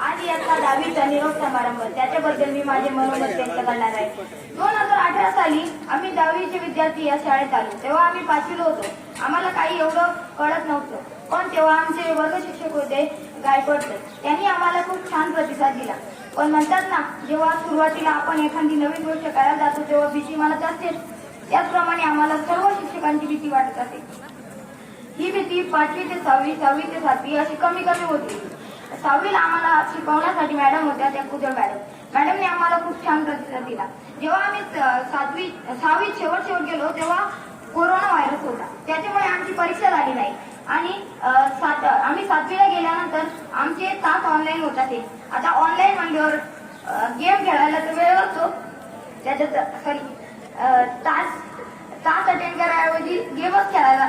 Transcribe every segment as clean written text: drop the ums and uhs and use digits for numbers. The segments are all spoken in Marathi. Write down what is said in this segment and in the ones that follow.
आज इयत्ता 10वीचा निरोप समारंभ त्याच्याबद्दल मी माझे मनोमत व्यक्त करणार आहे. 2018 साली आम्ही 10वीचे विद्यार्थी या शाळेत आलो. तेव्हा आम्ही 5वीला होतो. आम्हाला काही एवढं कळत नव्हतं, पण तेव्हा आमचे वर्ग शिक्षक होते गायकवाड सर. त्यांनी आम्हाला खूप छान प्रतिसाद दिला. पण म्हणतात ना, जेव्हा सुरुवातीला आपण एखादी नवीन गोष्ट करायला जातो तेव्हा भीती मनात असते. त्याचप्रमाणे आम्हाला सर्व शिक्षकांची भीती वाटत असे. ही भीती 5वी ते 6वी, 6वी ते 7वी अशी कमी कमी होती. 6वीला आम्हाला शिकवण्यासाठी मॅडम होत्या, त्या कुजळ मॅडम. मॅडमने आम्हाला खूप छान प्रतिसाद दिला. जेव्हा आम्ही 6वीत शेवट गेलो तेव्हा कोरोना व्हायरस होता. त्याच्यामुळे आमची परीक्षा झाली नाही आणि आम्ही 7वीला गेल्यानंतर आमचे तास ऑनलाईन होता. ते आता ऑनलाईन म्हणल्यावर गेम खेळायला तर वेळ असतो, त्याच्यात तास अटेंड करायऐवजी गेमच खेळायला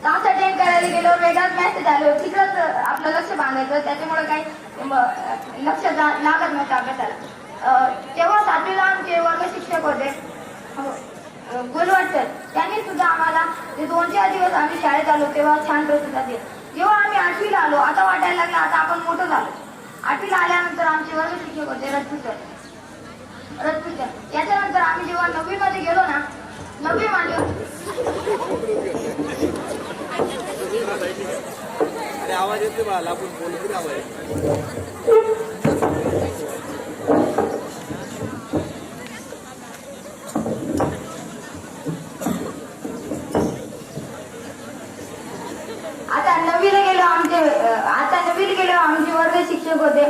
तास अटेंड करायला गेल्यावर वेगळाच मेसेज आलो, तिकडंच आपलं लक्ष बांधायचं. त्याच्यामुळे काही लक्ष लागत नव्हतं अभ्यासाला. तेव्हा 7वीला आमचे वर्ग शिक्षक होते गुलवाड सर. त्यांनी सुद्धा आम्हाला ते 2-4 दिवस आम्ही शाळेत आलो तेव्हा छान प्रतिसाद दिला. जेव्हा आम्ही 8वीला आलो आता वाटायला लागलं आता आपण मोठं झालो. 8वीला आल्यानंतर आमचे वर्ग शिक्षक होते रजपूत सर. त्याच्यानंतर आम्ही जेव्हा 9वी मध्ये गेलो ना, 9वी मध्ये आवाज येतो मला, आपण बोलतो आवाज. आता 9वीला गेलो आमचे वर्ग शिक्षक होते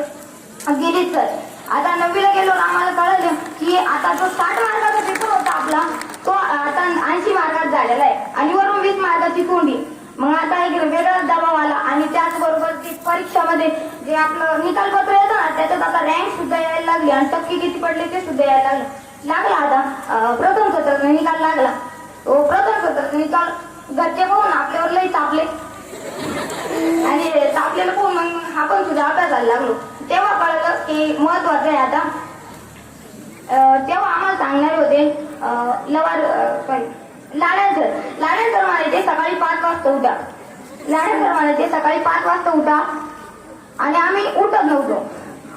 गिरीश सर. आता 9वीला गेलो आम्हाला कळलं की आता जो 60 मार्काचा पेपर होता आपला तो आता 80 मार्कात झालेला आहे आणि वरून 20 मार्काची कोंडी. मग आता एक वेगळाच दबाव आला आणि त्याचबरोबर ती परीक्षामध्ये जे आपलं निकालपत्र येतं ना त्याच्यात आता रँक सुद्धा यायला लागली आणि टक्के किती पडले ते सुद्धा यायला लागला. आता प्रथम सत्राचा निकाल लागला. तो प्रथम सत्राचा निकाल घरचे पाहून आपल्यावर लई तापले आणि तापलेलं पाहून मग आपण सुद्धा अभ्यासाला लागलो. तेव्हा कळलं की महत्वाचं आहे आता. तेव्हा आम्हाला सांगणारे होते लाड्या सर म्हणायचे सकाळी 5 वाजता उठा. सकाळी 5 वाजता उठा आणि आम्ही उठत नव्हतो.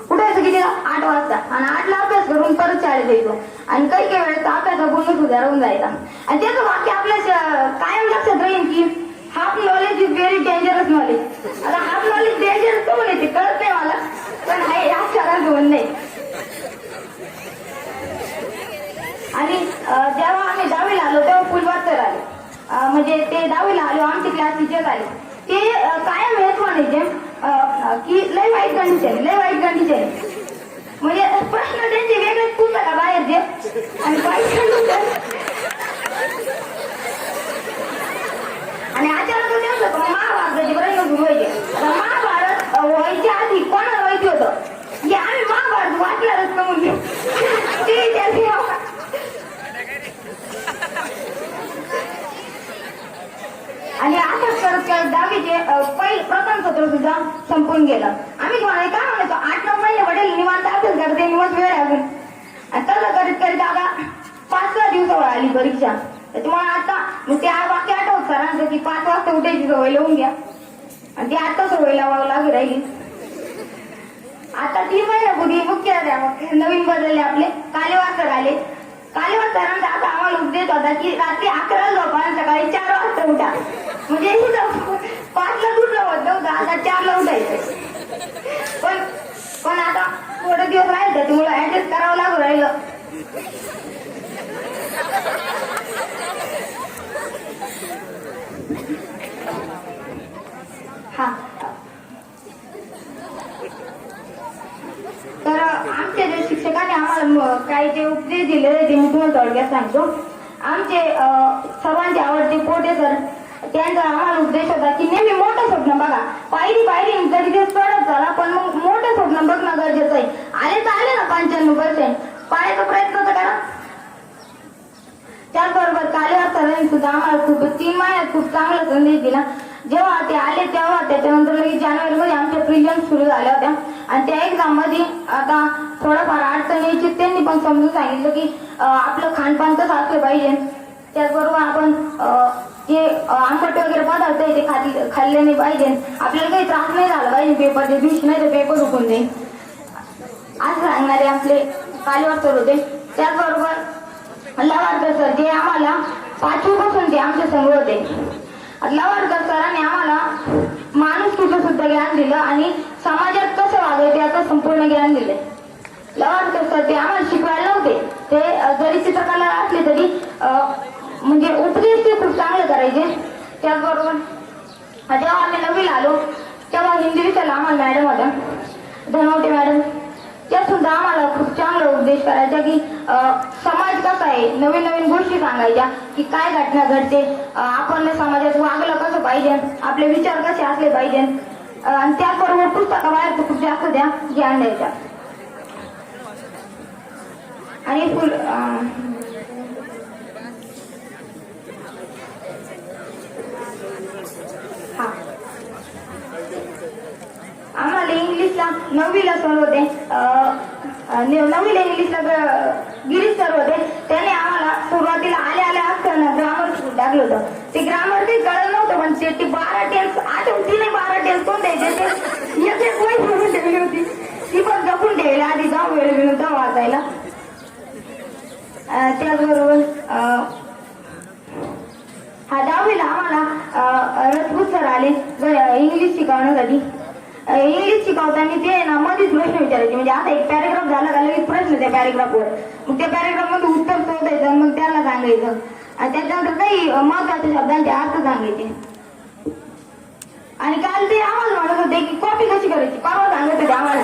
उठायचं किती 8 वाजता आणि 8ला अभ्यास करून परत शाळेत यायचो आणि काही वेळेस अभ्यासा पूर्ण सुद्धा राहून जायचा. आणि त्याचं वाक्य आपल्या कायम लक्षात राहील की half knowledge is very dangerous knowledge. आता हाफ नॉलेज डेंजरस तो म्हणायचे कळत नाही मला, पण हे अक्षरात घेऊन नाही. आणि जेव्हा आम्ही 10वीला आलो तेव्हा फुलवाड सर आले. म्हणजे ते 10वीला आलो आमचे क्लास टीचर आले. ते कायम हेच म्हणायचे की लय वाईट कंडिशन म्हणजे प्रश्न त्यांचे वेगळेच पुस्तका बाहेरचे आणि वाईट कंडिशन. आणि अचानक त्यांचं महाभारताची प्रश्न सुरू व्हायचे. महाभारत व्हायच्या आधी कोणाला माहिती होतं की आम्ही महाभारत वाचणारच का म्हणजे आणि असंच करत 10वीचे प्रथम सत्र सुद्धा संपून गेलं. आम्ही म्हणाले काय म्हणायचो 8-9 महिने वडील निवांत असेल करते निवांत वेळ लागेल आणि तसं करीत आता 5-6 दिवसावर आली परीक्षा. त्याच्यामुळे आता मग ते वाक्य आठवत सरांचं की 5 वाजता उठायची सवय लावून घ्या आणि ती आता सवय लावावं लागू राहिली. आता 3 महिन्यापूर्वी मुख्याध्यापक नवीन बदलले आपले कालेवार सर आले. कालेवार सरांचा आता आम्हाला उपदेश होता की रात्री 11ला झोपा आणि सकाळी 4 वाजता उठा. म्हणजे 5ला उठलं होत नव्हतं, आता 4ला उठायचं. पण आता थोडे दिवस राहिले त्याच्यामुळे ऍडजस्ट करावं लागू राहिलं. हा तर आमच्या जे शिक्षकांनी आम्हाला काही जे उपदेश दिले ते मी तुम्हाला थोडक्यात सांगतो. आमचे सर्वांचे आवडते पोटे सर, त्यांचा आम्हाला उपदेश होता की नेहमी मोठं स्वप्न बघा. पायरी कधी दिवस चढत झाला पण मग मोठं स्वप्न बघणं गरजेचं आहे. आले तर आले ना 95% पाण्याचा प्रयत्न तर करा. त्याचबरोबर कालेवार सरांनी सुद्धा आम्हाला 3 महिन्यात खूप चांगला संदेश दिला. जेव्हा ते आले तेव्हा त्याच्यानंतर लगेच जानेवारीमध्ये आमच्या प्रिलिम्स सुरू झाल्या होत्या आणि त्या एक्झाम मध्ये आता थोडंफार अडचण यायची त्यांनी पण समजून सांगितलं की आपलं खानपान तसं असलं पाहिजे. त्याचबरोबर आपण जे आंबट वगैरे पदार्थ आहे ते खाल्ले नाही पाहिजे. आपल्याला काही त्रास नाही झाला पाहिजे पेपरच्या दिवशी, नाही तर पेपर हुकून जाईल असं सांगणारे आपले कालीवाड सर होते. त्याचबरोबर लवाडकर सर जे आम्हाला 5वी पासून ते आमच्या संघ होते. लवाडकर सरांनी आम्हाला माणुसकीचं सुद्धा ज्ञान दिलं आणि समाजात कसं वागायचं याचं संपूर्ण ज्ञान दिलंय. लवाडकर सर ते आम्हाला शिकवायला नव्हते, ते जरी चित्रकला असली तरी म्हणजे उपदेश ते खूप चांगले करायचे. त्याचबरोबर जेव्हा आम्ही 9वीला आलो तेव्हा हिंदी विषयाला आम्हाला मॅडम होत्या धनवटे मॅडम. त्या सुद्धा आम्हाला खूप चांगला उपदेश करायचा की समाज कसा आहे, नवीन नवीन गोष्टी सांगायच्या की काय घटना घडते, आपण समाजात वागलं कसं पाहिजे, आपले विचार कसे असले पाहिजे. आणि त्याचबरोबर पुस्तकाबाहेर खूप जास्त त्या ज्ञान द्यायच्या. आणि आम्हाला इंग्लिशला 9वीला सर होते, 9वीला इंग्लिशला गिरीश सर होते. त्याने आम्हाला सुरुवातीला आल्या असताना ग्रामर टाकलं होतं. ते ग्रामर काही कळलं नव्हतं, पण ते 12 टेन्स आठवती नाही. 12 टेन्स कोण द्यायचे ते एक वही भरून ठेवली होती, ती पण जपून ठेवली आधी जाऊ वेळ विनोद वाचायला. त्याचबरोबर 10वीला आम्हाला रजपूत सर आले इंग्लिश शिकवण्यासाठी. इंग्लिश शिकवताना ते ना मध्येच प्रश्न विचारायचे, म्हणजे आता एक पॅरेग्राफ झाला का लगेच प्रश्न त्या पॅरेग्राफवर, मग त्या पॅरेग्राफ मध्ये उत्तर शोधायचं, मग त्याला सांगायचं आणि त्याच्यानंतर काही महत्वाच्या शब्दांचे अर्थ सांगायचे. आणि काल ते आम्हाला म्हणत होते की कॉपी कशी करायची, परवा सांगत होते आम्हाला.